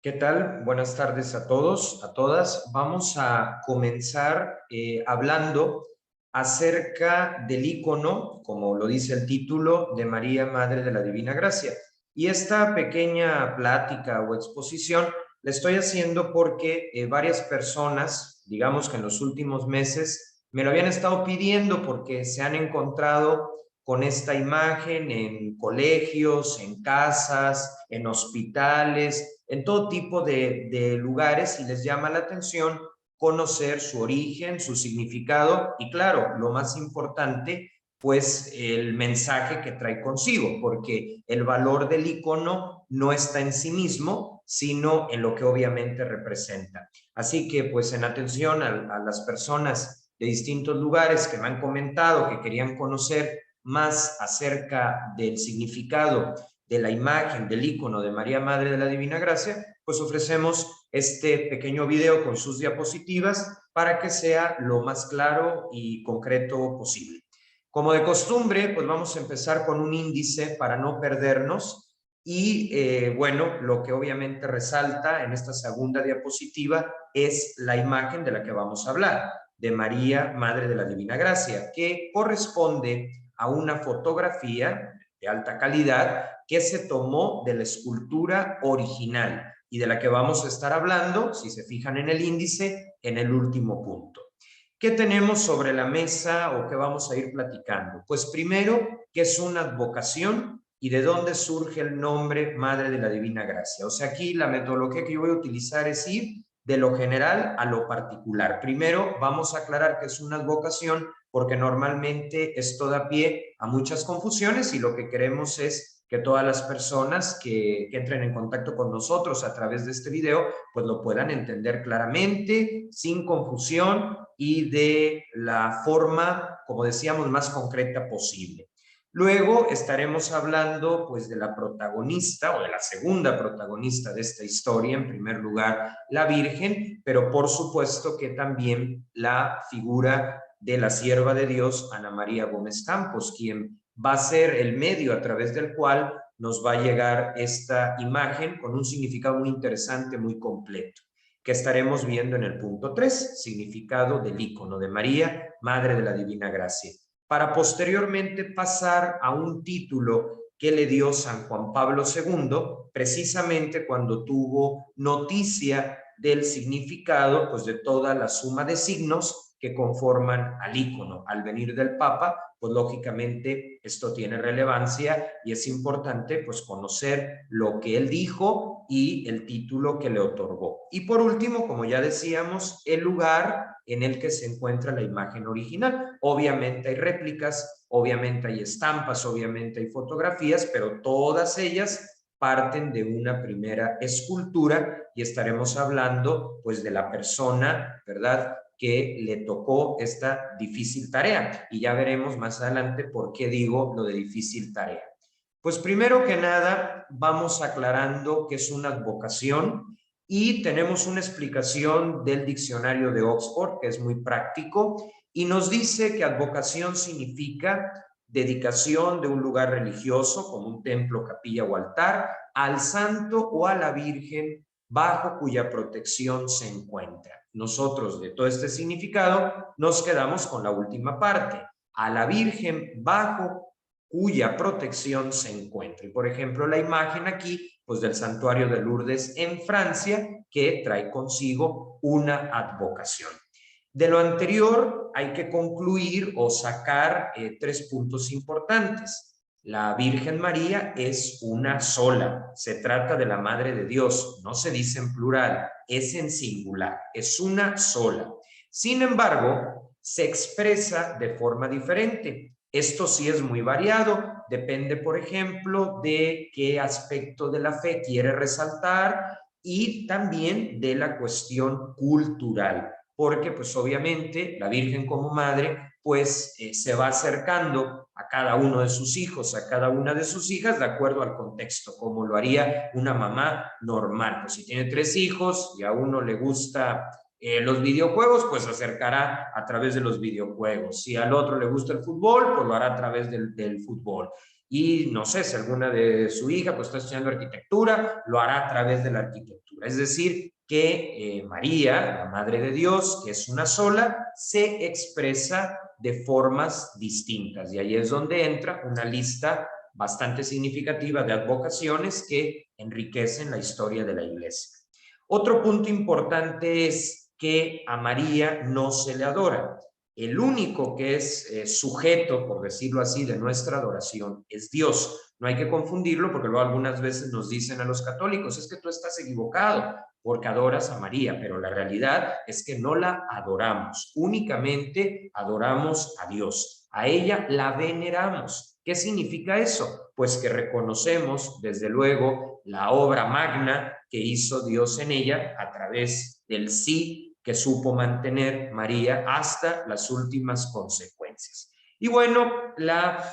¿Qué tal? Buenas tardes a todos, a todas. Vamos a comenzar hablando acerca del icono, como lo dice el título, de María, Madre de la Divina Gracia. Y esta pequeña plática o exposición la estoy haciendo porque varias personas, digamos que en los últimos meses, me lo habían estado pidiendo porque se han encontrado con esta imagen en colegios, en casas, en hospitales, en todo tipo de lugares, y les llama la atención conocer su origen, su significado y, claro, lo más importante, pues el mensaje que trae consigo, porque el valor del icono no está en sí mismo, sino en lo que obviamente representa. Así que, pues, en atención a las personas de distintos lugares que me han comentado que querían conocer más acerca del significado de la imagen, del icono de María, Madre de la Divina Gracia, pues ofrecemos este pequeño video con sus diapositivas para que sea lo más claro y concreto posible. Como de costumbre, pues vamos a empezar con un índice para no perdernos y bueno, lo que obviamente resalta en esta segunda diapositiva es la imagen de la que vamos a hablar, de María, Madre de la Divina Gracia, que corresponde a una fotografía de alta calidad que se tomó de la escultura original y de la que vamos a estar hablando, si se fijan en el índice, en el último punto. ¿Qué tenemos sobre la mesa o qué vamos a ir platicando? Pues primero, ¿qué es una advocación y de dónde surge el nombre Madre de la Divina Gracia? O sea, aquí la metodología que yo voy a utilizar es ir de lo general a lo particular. Primero, vamos a aclarar qué es una advocación, porque normalmente esto da pie a muchas confusiones y lo que queremos es que todas las personas que entren en contacto con nosotros a través de este video, pues lo puedan entender claramente, sin confusión y de la forma, como decíamos, más concreta posible. Luego estaremos hablando pues de la protagonista o de la segunda protagonista de esta historia, en primer lugar la Virgen, pero por supuesto que también la figura de la sierva de Dios, Ana María Gómez Campos, quien va a ser el medio a través del cual nos va a llegar esta imagen con un significado muy interesante, muy completo, que estaremos viendo en el punto 3, significado del icono de María, Madre de la Divina Gracia, para posteriormente pasar a un título que le dio San Juan Pablo II, precisamente cuando tuvo noticia del significado, pues de toda la suma de signos que conforman al icono. Al venir del Papa, pues lógicamente esto tiene relevancia y es importante pues conocer lo que él dijo y el título que le otorgó. Y por último, como ya decíamos, el lugar en el que se encuentra la imagen original. Obviamente hay réplicas, obviamente hay estampas, obviamente hay fotografías, pero todas ellas parten de una primera escultura y estaremos hablando pues de la persona, ¿verdad?, que le tocó esta difícil tarea. Y ya veremos más adelante por qué digo lo de difícil tarea. Pues primero que nada, vamos aclarando qué es una advocación y tenemos una explicación del diccionario de Oxford, que es muy práctico, y nos dice que advocación significa dedicación de un lugar religioso, como un templo, capilla o altar, al santo o a la Virgen bajo cuya protección se encuentra. Nosotros, de todo este significado, nos quedamos con la última parte, a la Virgen bajo cuya protección se encuentra. Y por ejemplo, la imagen aquí, pues del santuario de Lourdes en Francia, que trae consigo una advocación. De lo anterior hay que concluir o sacar tres puntos importantes. La Virgen María es una sola, se trata de la Madre de Dios, no se dice en plural, es en singular, es una sola. Sin embargo, se expresa de forma diferente. Esto sí es muy variado, depende, por ejemplo, de qué aspecto de la fe quiere resaltar y también de la cuestión cultural, porque pues obviamente la Virgen como madre pues se va acercando a cada uno de sus hijos, a cada una de sus hijas de acuerdo al contexto, como lo haría una mamá normal. Pues si tiene 3 hijos y a uno le gusta los videojuegos, pues se acercará a través de los videojuegos. Si al otro le gusta el fútbol, pues lo hará a través del fútbol. y no sé si alguna de su hija pues está estudiando arquitectura, lo hará a través de la arquitectura. Es decir, que María, la Madre de Dios, que es una sola, se expresa de formas distintas. Y ahí es donde entra una lista bastante significativa de advocaciones que enriquecen la historia de la Iglesia. Otro punto importante es que a María no se le adora. El único que es sujeto, por decirlo así, de nuestra adoración es Dios. No hay que confundirlo porque luego algunas veces nos dicen a los católicos, es que tú estás equivocado porque adoras a María, pero la realidad es que no la adoramos, únicamente adoramos a Dios. A ella la veneramos. ¿Qué significa eso? Pues que reconocemos, desde luego, la obra magna que hizo Dios en ella a través del sí que supo mantener María hasta las últimas consecuencias. Y bueno, la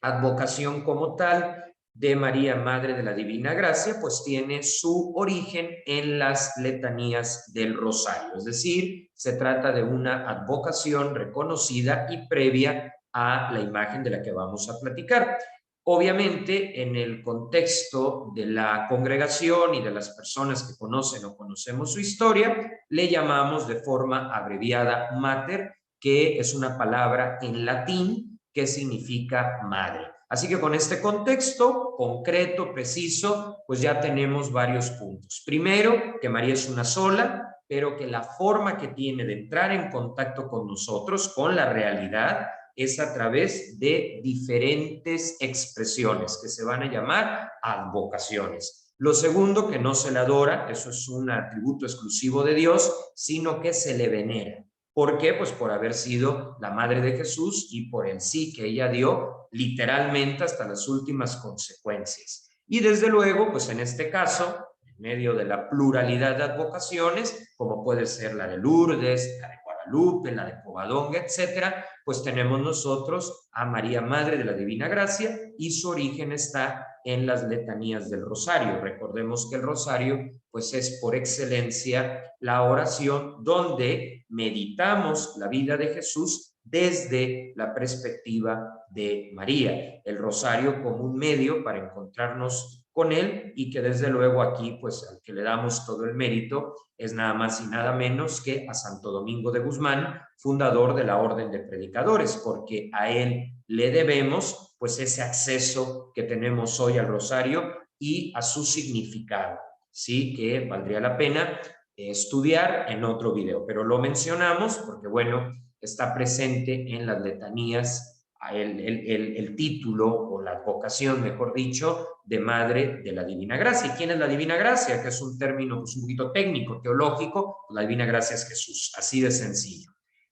advocación como tal de María, Madre de la Divina Gracia, pues tiene su origen en las letanías del Rosario, es decir, se trata de una advocación reconocida y previa a la imagen de la que vamos a platicar. Obviamente, en el contexto de la congregación y de las personas que conocen o conocemos su historia, le llamamos de forma abreviada mater, que es una palabra en latín que significa madre. Así que con este contexto concreto, preciso, pues ya tenemos varios puntos. Primero, que María es una sola, pero que la forma que tiene de entrar en contacto con nosotros, con la realidad, es a través de diferentes expresiones que se van a llamar advocaciones. Lo segundo, que no se le adora, eso es un atributo exclusivo de Dios, sino que se le venera. ¿Por qué? Pues por haber sido la madre de Jesús y por el sí que ella dio literalmente hasta las últimas consecuencias. Y desde luego, pues en este caso, en medio de la pluralidad de advocaciones, como puede ser la de Lourdes, la de Guadalupe, la de Covadonga, etcétera, pues tenemos nosotros a María, Madre de la Divina Gracia, y su origen está en las letanías del Rosario. Recordemos que el Rosario pues es por excelencia la oración donde meditamos la vida de Jesús desde la perspectiva de María. El Rosario como un medio para encontrarnos con él, y que desde luego aquí pues al que le damos todo el mérito es nada más y nada menos que a Santo Domingo de Guzmán, fundador de la Orden de Predicadores, porque a él le debemos pues ese acceso que tenemos hoy al Rosario y a su significado. Sí, que valdría la pena estudiar en otro video, pero lo mencionamos porque, bueno, está presente en las letanías el título o la advocación, mejor dicho, de Madre de la Divina Gracia. ¿Y quién es la Divina Gracia? Que es un término pues, un poquito técnico, teológico. La Divina Gracia es Jesús, así de sencillo.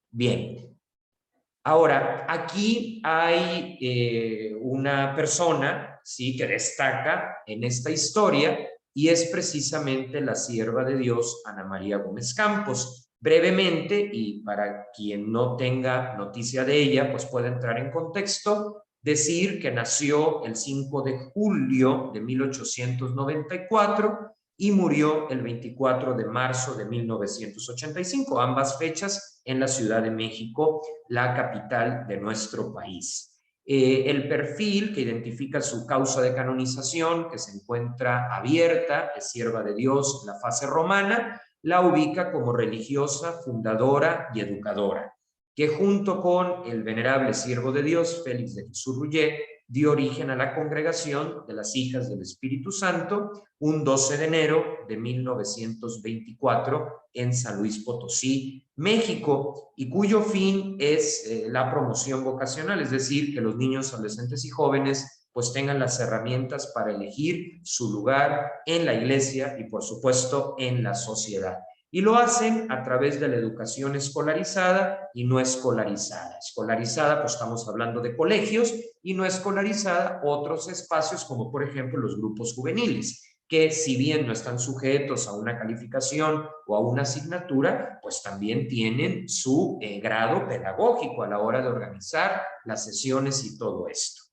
Bien. Ahora, aquí hay una persona, ¿sí?, que destaca en esta historia, y es precisamente la sierva de Dios, Ana María Gómez Campos. Brevemente, y para quien no tenga noticia de ella, pues puede entrar en contexto, decir que nació el 5 de julio de 1894 y murió el 24 de marzo de 1985, ambas fechas en la Ciudad de México, la capital de nuestro país. El perfil que identifica su causa de canonización, que se encuentra abierta, es sierva de Dios, la fase romana, la ubica como religiosa, fundadora y educadora, que junto con el venerable siervo de Dios, Félix de Jesús Rullé, dio origen a la congregación de las Hijas del Espíritu Santo un 12 de enero de 1924 en San Luis Potosí, México, y cuyo fin es la promoción vocacional, es decir, que los niños, adolescentes y jóvenes pues tengan las herramientas para elegir su lugar en la iglesia y por supuesto en la sociedad. Y lo hacen a través de la educación escolarizada y no escolarizada. Escolarizada, pues estamos hablando de colegios, y no escolarizada, otros espacios como por ejemplo los grupos juveniles, que si bien no están sujetos a una calificación o a una asignatura, pues también tienen su grado pedagógico a la hora de organizar las sesiones y todo esto.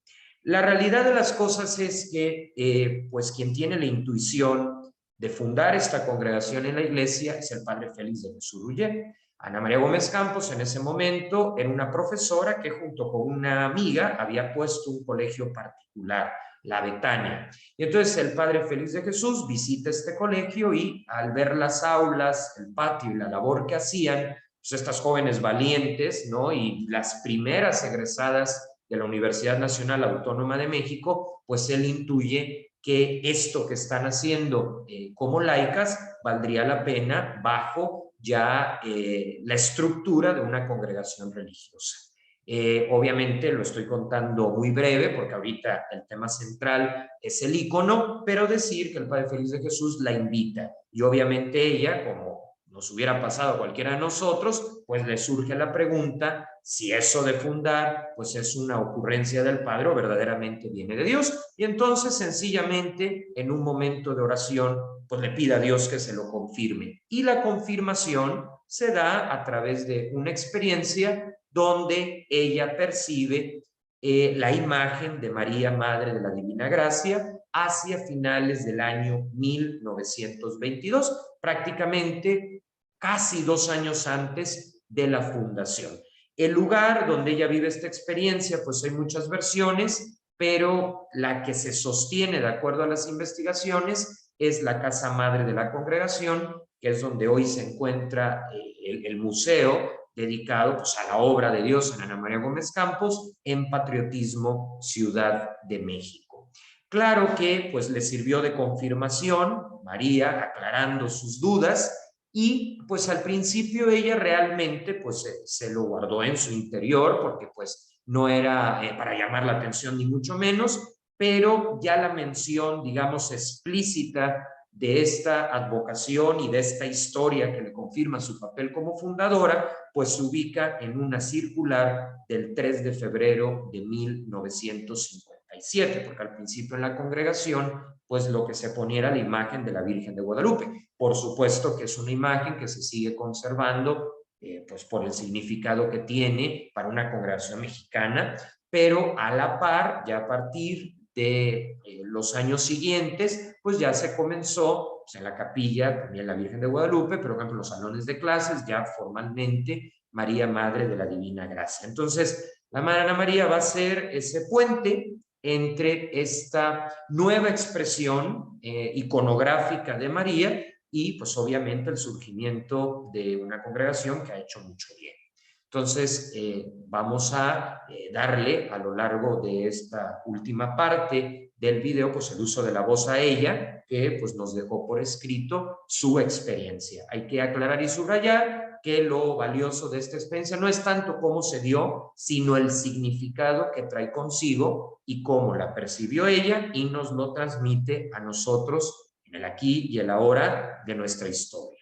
La realidad de las cosas es que pues quien tiene la intuición de fundar esta congregación en la iglesia es el padre Félix de Jesús Rullé. Ana María Gómez Campos en ese momento era una profesora que junto con una amiga había puesto un colegio particular, la Betania. Y entonces el padre Félix de Jesús visita este colegio y al ver las aulas, el patio y la labor que hacían, pues estas jóvenes valientes, ¿no? Y las primeras egresadas de la Universidad Nacional Autónoma de México, pues él intuye que esto que están haciendo como laicas valdría la pena bajo ya la estructura de una congregación religiosa. Obviamente lo estoy contando muy breve porque ahorita el tema central es el icono, pero decir que el Padre Félix de Jesús la invita y obviamente ella, como nos hubiera pasado a cualquiera de nosotros, pues le surge la pregunta si eso de fundar pues es una ocurrencia del Padre o verdaderamente viene de Dios. Y entonces sencillamente en un momento de oración pues le pide a Dios que se lo confirme. Y la confirmación se da a través de una experiencia donde ella percibe la imagen de María, Madre de la Divina Gracia, hacia finales del año 1922, prácticamente casi 2 años antes de la fundación. El lugar donde ella vive esta experiencia, pues hay muchas versiones, pero la que se sostiene de acuerdo a las investigaciones es la casa madre de la congregación, que es donde hoy se encuentra el museo dedicado pues, a la obra de Dios en Ana María Gómez Campos en Patriotismo Ciudad de México. Claro que pues le sirvió de confirmación María aclarando sus dudas y pues al principio ella realmente pues se lo guardó en su interior porque pues no era para llamar la atención ni mucho menos, pero ya la mención, digamos, explícita de esta advocación y de esta historia que le confirma su papel como fundadora, pues se ubica en una circular del 3 de febrero de 1957, porque al principio en la congregación, pues lo que se ponía era la imagen de la Virgen de Guadalupe. Por supuesto que es una imagen que se sigue conservando pues por el significado que tiene para una congregación mexicana, pero a la par, ya a partir de los años siguientes, pues ya se comenzó pues, en la capilla, también la Virgen de Guadalupe, pero por ejemplo los salones de clases, ya formalmente María, Madre de la Divina Gracia. Entonces, la Madre Ana María va a ser ese puente entre esta nueva expresión iconográfica de María y pues obviamente el surgimiento de una congregación que ha hecho mucho bien. Entonces, vamos a darle a lo largo de esta última parte del video, pues el uso de la voz a ella, que pues nos dejó por escrito su experiencia. Hay que aclarar y subrayar que lo valioso de esta experiencia no es tanto cómo se dio, sino el significado que trae consigo y cómo la percibió ella y nos lo transmite a nosotros en el aquí y el ahora de nuestra historia.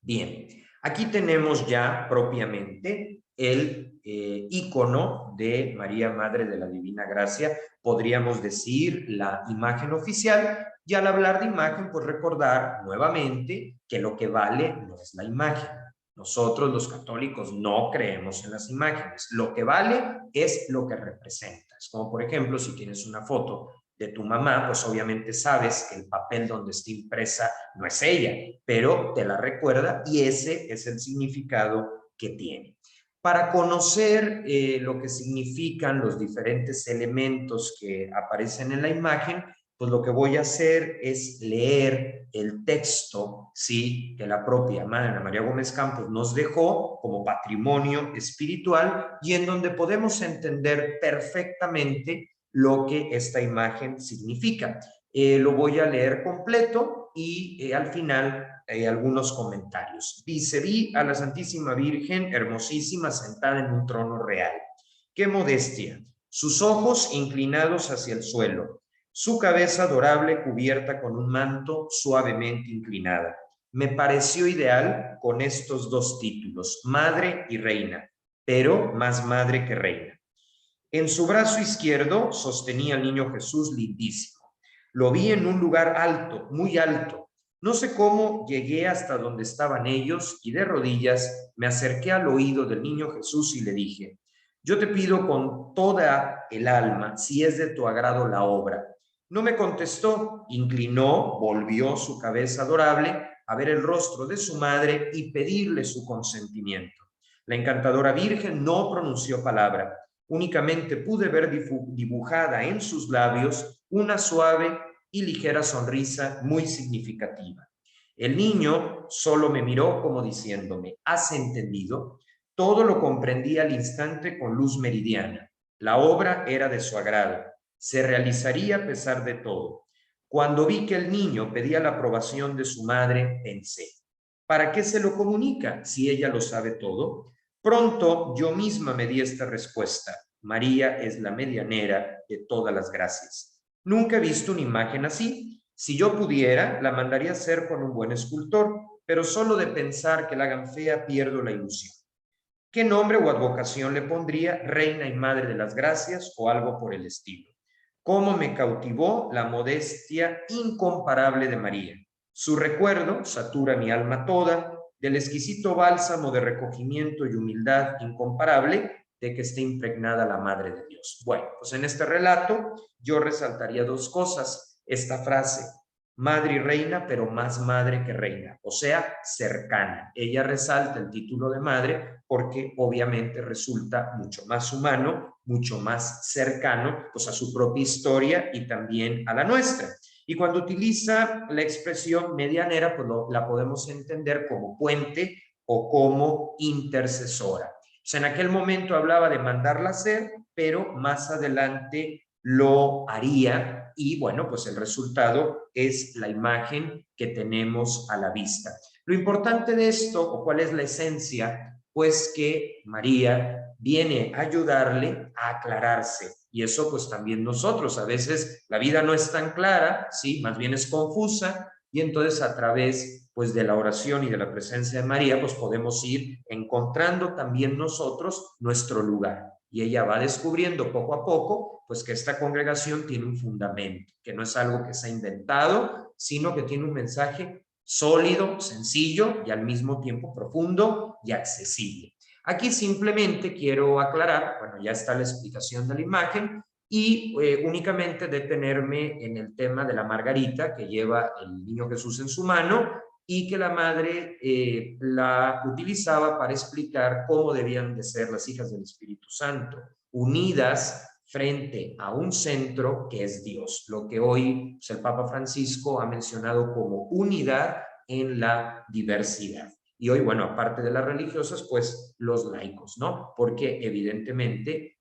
Bien. Aquí tenemos ya propiamente el icono de María, Madre de la Divina Gracia, podríamos decir la imagen oficial, y al hablar de imagen, pues recordar nuevamente que lo que vale no es la imagen. Nosotros los católicos no creemos en las imágenes, lo que vale es lo que representas, como por ejemplo si tienes una foto de tu mamá, pues obviamente sabes que el papel donde está impresa no es ella, pero te la recuerda y ese es el significado que tiene. Para conocer lo que significan los diferentes elementos que aparecen en la imagen, pues lo que voy a hacer es leer el texto, ¿sí?, que la propia Madre Ana María Gómez Campos nos dejó como patrimonio espiritual y en donde podemos entender perfectamente lo que esta imagen significa. Lo voy a leer completo y al final algunos comentarios. Dice, vi a la Santísima Virgen hermosísima sentada en un trono real. ¡Qué modestia! Sus ojos inclinados hacia el suelo, su cabeza adorable cubierta con un manto suavemente inclinada. Me pareció ideal con estos dos títulos, madre y reina, pero más madre que reina. En su brazo izquierdo sostenía al niño Jesús lindísimo. Lo vi en un lugar alto, muy alto. No sé cómo llegué hasta donde estaban ellos y de rodillas me acerqué al oído del niño Jesús y le dije, yo te pido con toda el alma, si es de tu agrado la obra. No me contestó, inclinó, volvió su cabeza adorable a ver el rostro de su madre y pedirle su consentimiento. La encantadora virgen no pronunció palabra, únicamente pude ver dibujada en sus labios una suave y ligera sonrisa muy significativa. El niño solo me miró como diciéndome, ¿has entendido? Todo lo comprendí al instante con luz meridiana. La obra era de su agrado. Se realizaría a pesar de todo. Cuando vi que el niño pedía la aprobación de su madre, pensé, ¿para qué se lo comunica si ella lo sabe todo? Pronto yo misma me di esta respuesta. María es la medianera de todas las gracias. Nunca he visto una imagen así. Si yo pudiera, la mandaría hacer con un buen escultor, pero solo de pensar que la hagan fea pierdo la ilusión. ¿Qué nombre o advocación le pondría? Reina y Madre de las Gracias o algo por el estilo. Cómo me cautivó la modestia incomparable de María. Su recuerdo satura mi alma toda del exquisito bálsamo de recogimiento y humildad incomparable de que esté impregnada la Madre de Dios. Bueno, pues en este relato yo resaltaría dos cosas. Esta frase, madre y reina, pero más madre que reina, o sea, cercana. Ella resalta el título de madre porque obviamente resulta mucho más humano, mucho más cercano, pues a su propia historia y también a la nuestra. Y cuando utiliza la expresión medianera, pues la podemos entender como puente o como intercesora. O sea, en aquel momento hablaba de mandarla a hacer, pero más adelante lo haría y bueno, pues el resultado es la imagen que tenemos a la vista. Lo importante de esto, o cuál es la esencia, pues que María viene a ayudarle a aclararse. Y eso pues también nosotros, a veces la vida no es tan clara, sí, más bien es confusa, y entonces a través pues de la oración y de la presencia de María pues podemos ir encontrando también nosotros nuestro lugar. Y ella va descubriendo poco a poco pues que esta congregación tiene un fundamento, que no es algo que se ha inventado, sino que tiene un mensaje sólido, sencillo y al mismo tiempo profundo y accesible. Aquí simplemente quiero aclarar, bueno, ya está la explicación de la imagen y únicamente detenerme en el tema de la margarita que lleva el niño Jesús en su mano y que la madre la utilizaba para explicar cómo debían de ser las hijas del Espíritu Santo, unidas frente a un centro que es Dios, lo que hoy pues, el Papa Francisco ha mencionado como unidad en la diversidad. Y hoy, bueno, aparte de las religiosas, pues los laicos, ¿no? Porque evidentemente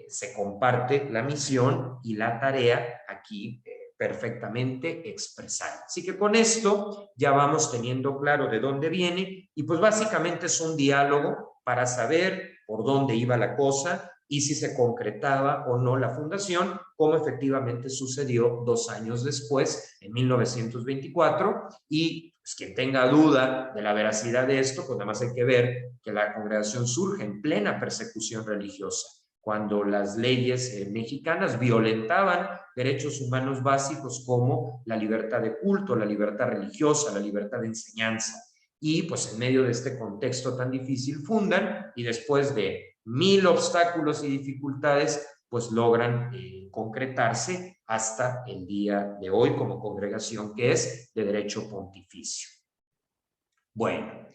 se comparte la misión y la tarea aquí perfectamente expresada. Así que con esto ya vamos teniendo claro de dónde viene y pues básicamente es un diálogo para saber por dónde iba la cosa y si se concretaba o no la fundación, como efectivamente sucedió 2 años después, en 1924, y pues, quien tenga duda de la veracidad de esto, pues nada más hay que ver que la congregación surge en plena persecución religiosa, cuando las leyes mexicanas violentaban derechos humanos básicos como la libertad de culto, la libertad religiosa, la libertad de enseñanza. Y pues en medio de este contexto tan difícil fundan y después de 1000 obstáculos y dificultades, pues logran concretarse hasta el día de hoy como congregación que es de derecho pontificio. Bueno,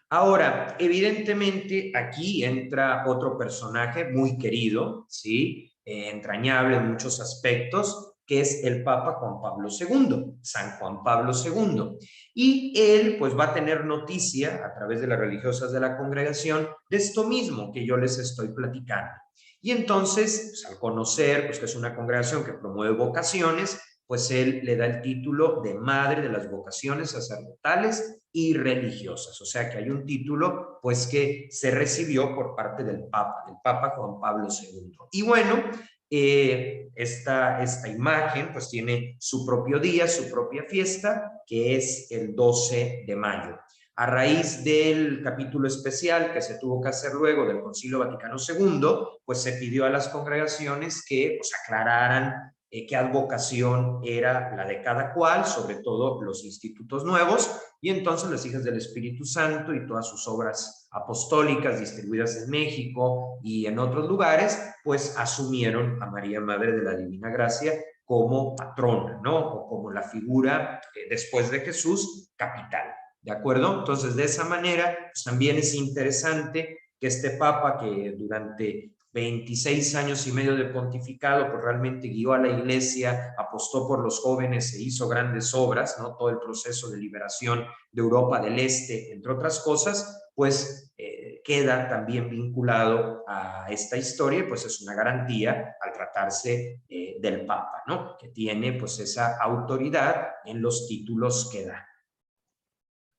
ahora, evidentemente aquí entra otro personaje muy querido, ¿sí? Entrañable en muchos aspectos, que es el Papa Juan Pablo II, San Juan Pablo II. Y él pues va a tener noticia a través de las religiosas de la congregación de esto mismo que yo les estoy platicando. Y entonces, pues, al conocer pues, que es una congregación que promueve vocaciones, pues él le da el título de Madre de las Vocaciones Sacerdotales y Religiosas. O sea que hay un título pues que se recibió por parte del Papa Juan Pablo II. Y bueno, esta imagen pues tiene su propio día, su propia fiesta, que es el 12 de mayo. A raíz del capítulo especial que se tuvo que hacer luego del Concilio Vaticano II, pues se pidió a las congregaciones que pues, aclararan qué advocación era la de cada cual, sobre todo los institutos nuevos, y entonces las hijas del Espíritu Santo y todas sus obras apostólicas distribuidas en México y en otros lugares, pues asumieron a María Madre de la Divina Gracia como patrona, ¿no? O como la figura, después de Jesús, capital. ¿de acuerdo? Entonces, de esa manera, pues también es interesante que este Papa, que durante 26 años y medio de pontificado, pues realmente guió a la Iglesia, apostó por los jóvenes e hizo grandes obras, ¿no? Todo el proceso de liberación de Europa del Este, entre otras cosas, pues queda también vinculado a esta historia, y pues es una garantía al tratarse del Papa, ¿no? Que tiene pues esa autoridad en los títulos que da.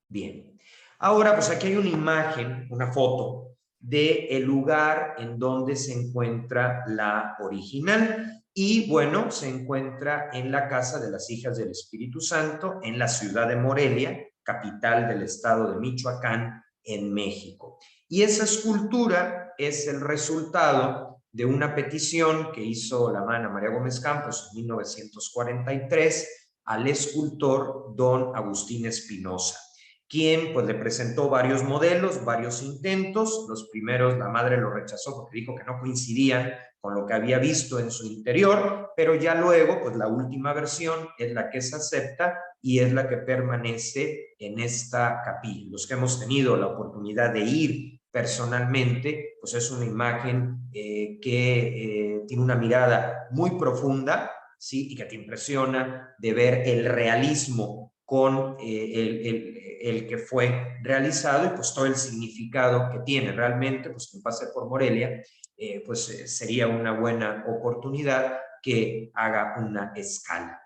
Bien, ahora pues aquí hay una imagen, una foto del lugar en donde se encuentra la original, y bueno, se encuentra en la casa de las Hijas del Espíritu Santo, en la ciudad de Morelia, capital del estado de Michoacán, en México. Y esa escultura es el resultado de una petición que hizo la hermana María Gómez Campos en 1943 al escultor don Agustín Espinosa, quien pues le presentó varios modelos, varios intentos. Los primeros la madre lo rechazó porque dijo que no coincidían con lo que había visto en su interior, pero ya luego pues la última versión es la que se acepta y es la que permanece en esta capilla. Los que hemos tenido la oportunidad de ir personalmente, pues es una imagen que tiene una mirada muy profunda, ¿sí? Y que te impresiona de ver el realismo con el que fue realizado, y pues todo el significado que tiene. Realmente, pues quien pase por Morelia, sería una buena oportunidad que haga una escala.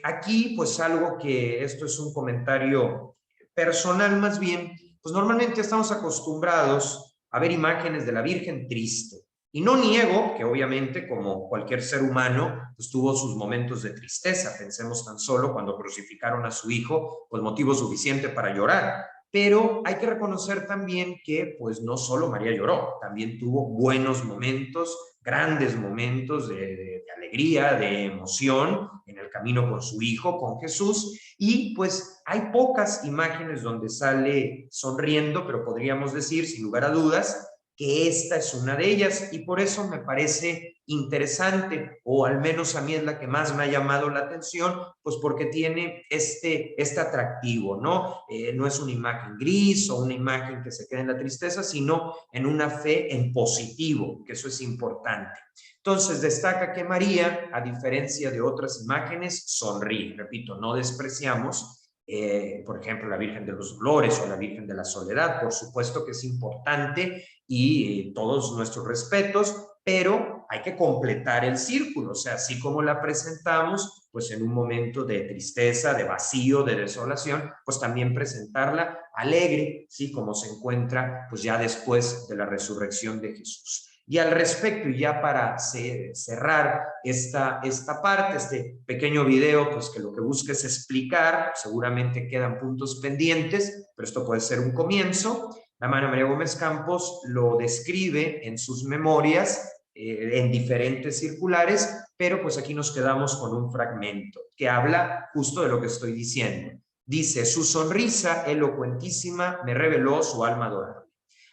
Aquí, pues algo que, esto es un comentario personal más bien, pues normalmente estamos acostumbrados a ver imágenes de la Virgen triste. Y no niego que obviamente, como cualquier ser humano, pues tuvo sus momentos de tristeza. Pensemos tan solo cuando crucificaron a su hijo, pues motivo suficiente para llorar. Pero hay que reconocer también que pues no solo María lloró, también tuvo buenos momentos, grandes momentos de alegría, de emoción en el camino con su hijo, con Jesús. Y pues hay pocas imágenes donde sale sonriendo, pero podríamos decir, sin lugar a dudas, que esta es una de ellas, y por eso me parece interesante, o al menos a mí es la que más me ha llamado la atención, pues porque tiene este atractivo, ¿no? No es una imagen gris o una imagen que se queda en la tristeza, sino en una fe en positivo, que eso es importante. Entonces destaca que María, a diferencia de otras imágenes, sonríe. Repito, no despreciamos por ejemplo, la Virgen de los Dolores o la Virgen de la Soledad. Por supuesto que es importante y todos nuestros respetos, pero hay que completar el círculo. O sea, así como la presentamos, pues en un momento de tristeza, de vacío, de desolación, pues también presentarla alegre, ¿sí? Como se encuentra pues ya después de la resurrección de Jesús. Y al respecto, y ya para cerrar esta parte, este pequeño video, pues que lo que busca es explicar, seguramente quedan puntos pendientes, pero esto puede ser un comienzo. La hermana María Gómez Campos lo describe en sus memorias, en diferentes circulares, pero pues aquí nos quedamos con un fragmento que habla justo de lo que estoy diciendo. Dice: su sonrisa elocuentísima me reveló su alma adorable.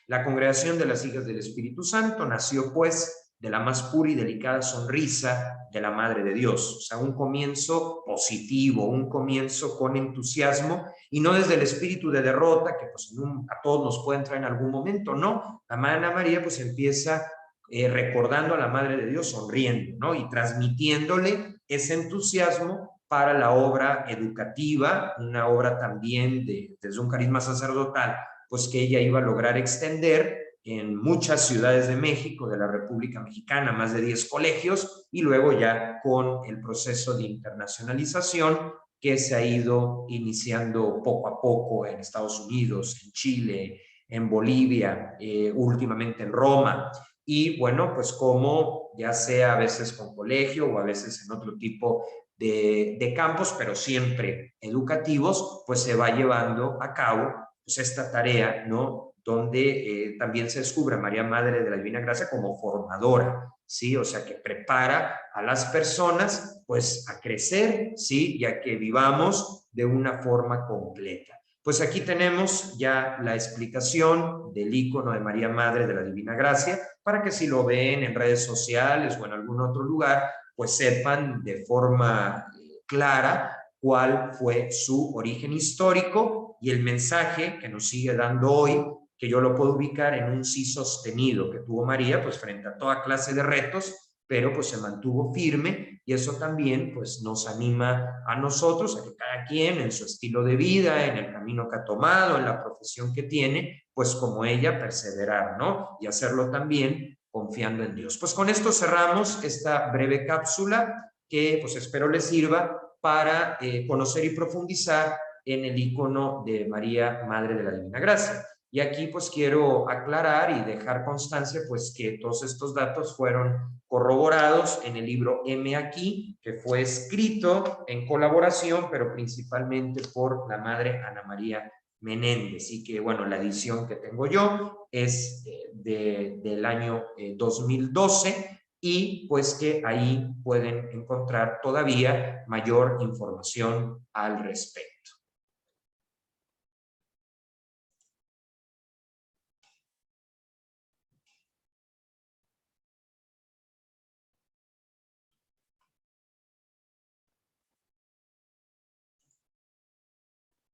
La congregación de las Hijas del Espíritu Santo nació pues de la más pura y delicada sonrisa de la Madre de Dios. O sea, un comienzo positivo, un comienzo con entusiasmo, y no desde el espíritu de derrota que pues a todos nos puede entrar en algún momento, no. La Madre María pues empieza recordando a la Madre de Dios, sonriendo, ¿no? Y transmitiéndole ese entusiasmo para la obra educativa, una obra también desde un carisma sacerdotal, pues que ella iba a lograr extender en muchas ciudades de México, de la República Mexicana, más de 10 colegios, y luego ya con el proceso de internacionalización que se ha ido iniciando poco a poco en Estados Unidos, en Chile, en Bolivia, últimamente en Roma. Y bueno, pues como ya sea a veces con colegio o a veces en otro tipo de campos, pero siempre educativos, pues se va llevando a cabo pues esta tarea, ¿no? Donde también se descubre a María Madre de la Divina Gracia como formadora, ¿sí? O sea, que prepara a las personas, pues, a crecer, ¿sí? Y a que vivamos de una forma completa. Pues aquí tenemos ya la explicación del icono de María Madre de la Divina Gracia, para que si lo ven en redes sociales o en algún otro lugar, pues sepan de forma clara cuál fue su origen histórico y el mensaje que nos sigue dando hoy, que yo lo puedo ubicar en un sí sostenido que tuvo María, pues frente a toda clase de retos, pero pues se mantuvo firme, y eso también pues nos anima a nosotros, a que cada quien en su estilo de vida, en el camino que ha tomado, en la profesión que tiene, pues como ella perseverar, ¿no? Y hacerlo también confiando en Dios. Pues con esto cerramos esta breve cápsula que pues espero les sirva para conocer y profundizar en el icono de María, Madre de la Divina Gracia. Y aquí pues quiero aclarar y dejar constancia pues que todos estos datos fueron corroborados en el libro M aquí, que fue escrito en colaboración, pero principalmente por la Madre Ana María Menéndez. Y que bueno, la edición que tengo yo es del año 2012, y pues que ahí pueden encontrar todavía mayor información al respecto.